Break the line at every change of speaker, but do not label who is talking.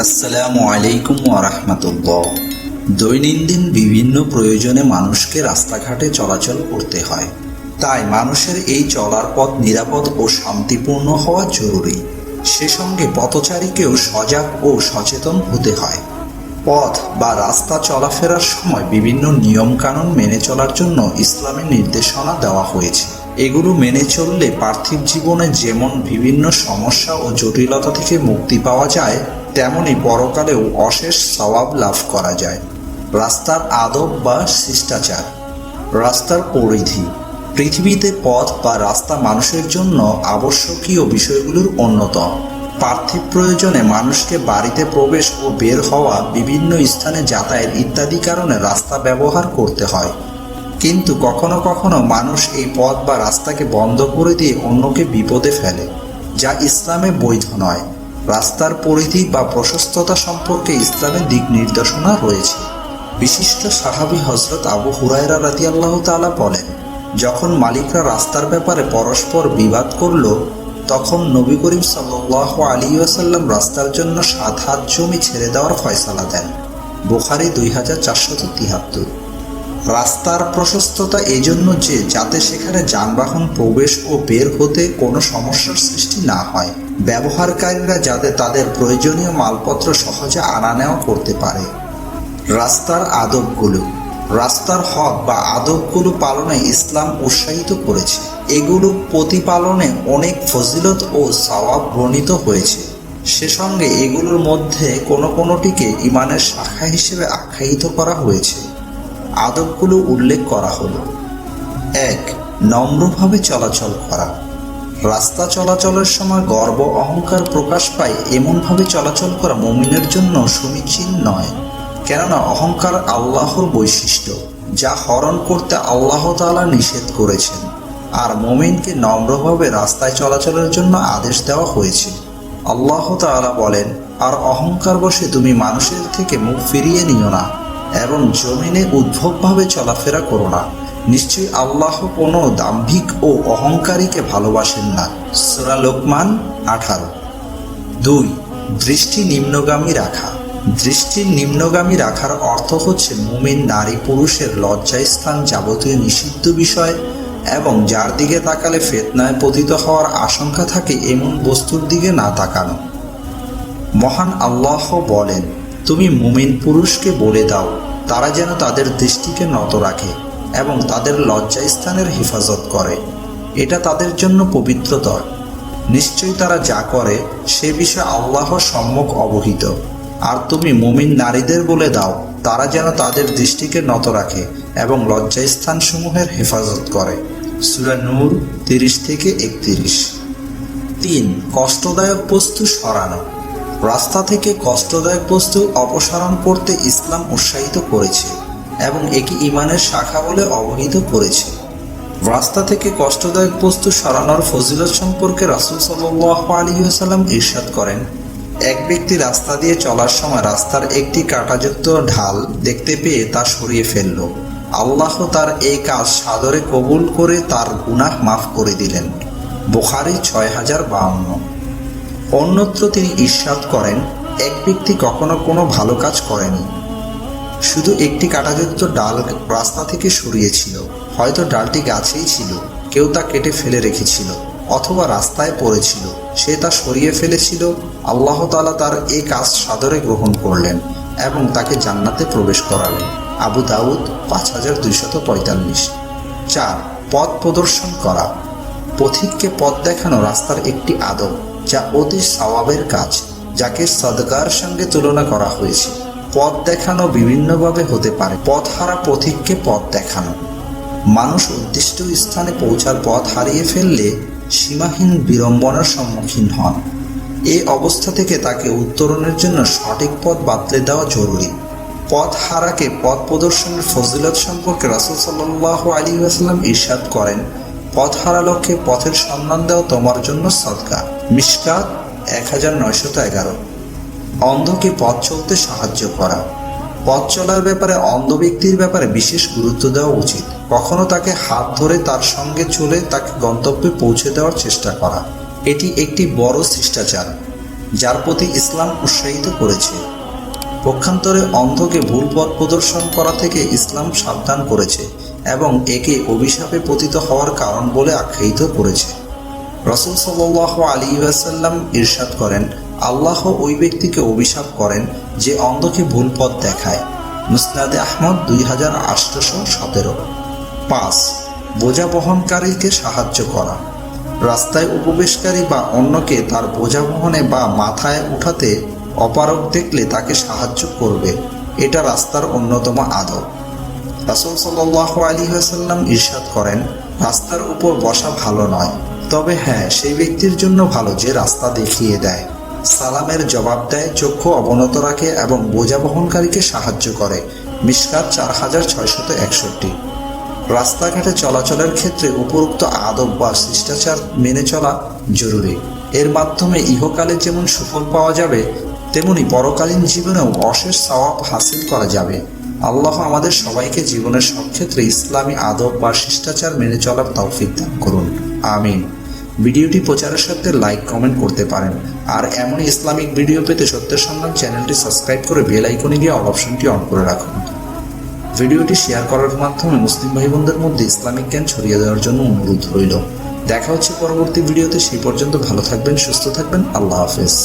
আসসালামু আলাইকুম ওয়া রাহমাতুল্লাহ। দৈনন্দিন বিভিন্ন প্রয়োজনে মানুষকে রাস্তাঘাটে চলাচল করতে হয়, তাই মানুষের এই চলার পথ নিরাপদ ও শান্তিপূর্ণ হওয়া জরুরি। সে সঙ্গে পথচারীকেও সজাগ ও সচেতন হতে হয়। পথ বা রাস্তা চলাফেরার সময় বিভিন্ন নিয়মকানুন মেনে চলার জন্য ইসলামে নির্দেশনা দেওয়া হয়েছে। এগুলো মেনে চললে পার্থিব জীবনে যেমন বিভিন্ন সমস্যা ও জটিলতা থেকে মুক্তি পাওয়া যায়, তেমনি পরকালেও অশেষ সওয়াব লাভ করা যায়। রাস্তার আদব বা শিষ্টাচার। রাস্তার পরিধি। পৃথিবীতে পথ বা রাস্তা মানুষের জন্য আবশ্যকীয় বিষয়গুলোর অন্যতম। পার্থিব প্রয়োজনে মানুষকে বাড়িতে প্রবেশ ও বের হওয়া, বিভিন্ন স্থানে যাতায়াত ইত্যাদি কারণে রাস্তা ব্যবহার করতে হয়। কিন্তু কখনো কখনো মানুষ এই পথ বা রাস্তাকে বন্ধ করে দিয়ে অন্যকে বিপদে ফেলে, যা ইসলামে বৈধ নয়। রাস্তার পরিধি বা প্রশস্ততা সম্পর্কে ইসলামের দিক নির্দেশনা রয়েছে। বিশিষ্ট সাহাবী হযরত আবু হুরায়রা রাদিয়াল্লাহু তাআলা বলেন, যখন মালিকরা রাস্তার ব্যাপারে পরস্পর বিবাদ করল, তখন নবী করিম সাল্লাল্লাহু আলাইহি ওয়াসাল্লাম রাস্তার জন্য 7 হাত জমি ছেড়ে দেওয়ার ফয়সালা দেন। বুখারী 2473। রাস্তার প্রশস্ততা এজন্য যে যাতে সেখানে যানবাহন প্রবেশ ও বের হতে কোনো সমস্যার সৃষ্টি না হয়, ব্যবহারকারীরা যাতে তাদের প্রয়োজনীয় মালপত্র সহজে আনা নেওয়া করতে পারে। রাস্তার আদবগুলো। রাস্তার হক বা আদবগুলো পালনে ইসলাম উৎসাহিত করেছে। এগুলো প্রতিপালনে অনেক ফজিলত ও সওয়াব বর্ণিত হয়েছে। সে সঙ্গে এগুলোর মধ্যে কোনোটিকে ঈমানের শাখা হিসেবে আখ্যায়িত করা হয়েছে। আদবগুলো উল্লেখ করা হলো। 1. নম্রভাবে চলাচল করা। রাস্তা চলাচলের সময় গর্ব অহংকার প্রকাশ পায় এমনভাবে চলাচল করা মুমিনের জন্য সমীচীন নয়, কেননা অহংকার আল্লাহর বৈশিষ্ট্য, যা হরণ করতে আল্লাহ তাআলা নিষেধ করেছেন। আর মুমিনকে নম্রভাবে রাস্তায় চলাচলের জন্য আদেশ দেওয়া হয়েছে। আল্লাহ তাআলা বলেন, আর অহংকার বশে তুমি মানুষের থেকে মুখ ফিরিয়ে নিও না এবং জমিনে উদ্ভবভাবে চলাফেরা করো না। নিশ্চয়ই আল্লাহ কোনো দাম্ভিক ও অহংকারীকে ভালোবাসেন না। সূরা লোকমান 18। 2. দৃষ্টি নিম্নগামী রাখা। দৃষ্টি নিম্নগামী রাখার অর্থ হচ্ছে মুমিন নারী পুরুষের লজ্জাস্থান, যাবতীয় নিষিদ্ধ বিষয় এবং যার দিকে তাকালে ফিতনায় পতিত হওয়ার আশঙ্কা থাকে এমন বস্তুর দিকে না তাকানো। মহান আল্লাহ বলেন, তুমি মুমিন পুরুষকে বলে দাও তারা যেন তাদের দৃষ্টিকে নত রাখে এবং তাদের লজ্জাস্থানের হেফাজত করে, এটা তাদের জন্য পবিত্রতর। নিশ্চয়ই তারা যা করে সে বিষয়ে আল্লাহ সম্যক অবহিত। আর তুমি মুমিন নারীদের বলে দাও তারা যেন তাদের দৃষ্টিকে নত রাখে এবং লজ্জাস্থানসমূহের হেফাজত করে। সূরা নূর 30-31। 3. কষ্টদায়ক বস্তু সরানো। রাস্তা থেকে কষ্টদায়ক বস্তু অপসারণ করতে ইসলাম উৎসাহিত করেছে এবং একে ঈমানের শাখা বলে অবহিত করেছে। রাস্তা থেকে কষ্টদায়ক বস্তু সরানোর ফজিলত সম্পর্কে রাসূল সাল্লাল্লাহু আলাইহি ওয়াসাল্লাম ইরশাদ করেন, এক ব্যক্তি রাস্তা দিয়ে চলার সময় রাস্তার একটি কাঁটাযুক্ত ঢাল দেখতে পেয়ে তা সরিয়ে ফেলল। আল্লাহ তার এই কাজ সাদরে কবুল করে তার গুনাহ মাফ করে দিলেন। বুখারী 6052। অন্যত্র তিনি ইরশাদ করেন, এক ব্যক্তি কখনো কোনো ভালো কাজ করেনি, শুধু একটি কাঁটাযুক্ত ডাল রাস্তা থেকে সরিয়েছিল। হয়তো ডালটি গাছেই ছিল, কেউ তা কেটে ফেলে রেখেছিল, অথবা রাস্তায় পড়েছিল, সে তা সরিয়ে ফেলেছিল। আল্লাহ তাআলা তার এই কাজ সাদরে গ্রহণ করলেন এবং তাকে জান্নাতে প্রবেশ করালেন। আবু দাউদ 5245। 4. পথ প্রদর্শন করা। পথিককে পথ দেখানো রাস্তার একটি আদব, যা অতি সওয়াবের কাজ, যাকে সদকার সঙ্গে তুলনা করা হয়েছে। পথ দেখানো বিভিন্নভাবে হতে পারে। পথহারা পথিককে পথ দেখানো। মানুষ উদ্দিষ্ট স্থানে পৌঁছার পথ হারিয়ে ফেললে সীমাহীন বিড়ম্বনার সম্মুখীন হন। এই অবস্থা থেকে তাকে উত্তরণের জন্য সঠিক পথ বাতলে দেওয়া জরুরি। পথ হারাকে পথ প্রদর্শনের ফজিলত সম্পর্কে রাসূল সাল্লাল্লাহু আলাইহি ওয়াসাল্লাম ইরশাদ করেন, পথ হারা লক্ষ্যে পথের সন্ধান দেওয়া তোমার জন্য সদকা। মিশকাত 1911। অন্ধকে পথ চলতে সাহায্য করা। পথ চলার ব্যাপারে অন্ধ ব্যক্তির ব্যাপারে বিশেষ গুরুত্ব দেওয়া উচিত। কখনো তাকে হাত ধরে তার সঙ্গে চলে তাকে গন্তব্যে পৌঁছে দেওয়ার চেষ্টা করা, এটি একটি বড় শিষ্টাচার। যার প্রতি ইসলাম উৎসাহিত করেছে। পক্ষান্তরে অন্ধকে ভুল পথ প্রদর্শন করা থেকে ইসলাম সাবধান করেছে এবং একে অভিশাপে পতিত হওয়ার কারণ বলে আখ্যায়িত করেছে। রাসূল সাল্লাল্লাহু আলাইহি ওয়াসাল্লাম ইরশাদ করেন, আল্লাহ ওই ব্যক্তিকে অভিশাপ করেন যে অন্ধকে ভুল পথ দেখায়। মুসনাদে আহমদ 2817। 5. বোঝা বহনকারীকে সাহায্য করা। রাস্তায় উপবেশকারী বা অন্যকে তার বোঝা বহনে বা মাথায় উঠাতে অপারগ দেখলে তাকে সাহায্য করবে, এটা রাস্তার অন্যতম আদব। রাসূল সাল্লাল্লাহু আলাইহি ওয়াসাল্লাম ইরশাদ করেন, রাস্তার উপর বসা ভালো নয়, তবে হ্যাঁ সেই ব্যক্তির জন্য ভালো যে রাস্তা দেখিয়ে দেয়, সালামের জবাব দেয়, চক্ষু অবনত রাখে এবং বোঝা বহনকারীকে সাহায্য করে। মিশকাত 4661। রাস্তাঘাটে চলাচলের ক্ষেত্রে উপরোক্ত আদব বা শিষ্টাচার মেনে চলা জরুরি। এর মাধ্যমে ইহকালে যেমন সুফল পাওয়া যাবে, তেমনি পরকালীন জীবনেও অশেষ সওয়াব হাসিল করা যাবে। আল্লাহ আমাদের সবাইকে জীবনের সব ক্ষেত্রে ইসলামী আদব বা শিষ্টাচার মেনে চলার তৌফিক দান করুন। আমিন। ভিডিওটি প্রচারের সাথে লাইক কমেন্ট করতে পারেন। আর এমনই ইসলামিক ভিডিও পেতে সত্যের সন্ধান চ্যানেলটি সাবস্ক্রাইব করে বেল আইকনে গিয়ে অল অপশনটি অন করে রাখুন। ভিডিওটি শেয়ার করার মাধ্যমে মুসলিম ভাই বোনদের মধ্যে ইসলামিক জ্ঞান ছড়িয়ে দেওয়ার জন্য অনুরোধ রইল। দেখা হচ্ছে পরবর্তী ভিডিওতে, সেই পর্যন্ত ভালো থাকবেন, সুস্থ থাকবেন। আল্লাহ হাফেজ।